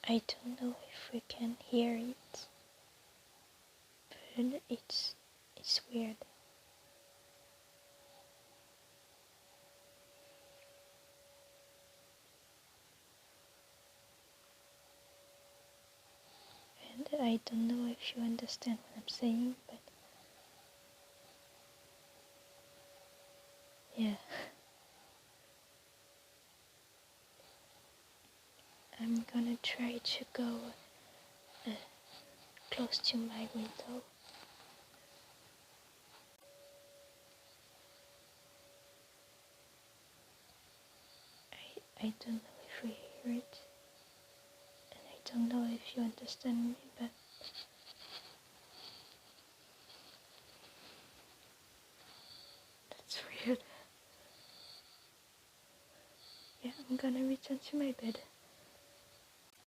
I don't know if we can hear it, but it's weird. And I don't know if you understand what I'm saying, but yeah. I'm gonna try to go close to my window. I don't know if we hear it, and I don't know if you understand me, but that's weird. Yeah, I'm gonna return to my bed.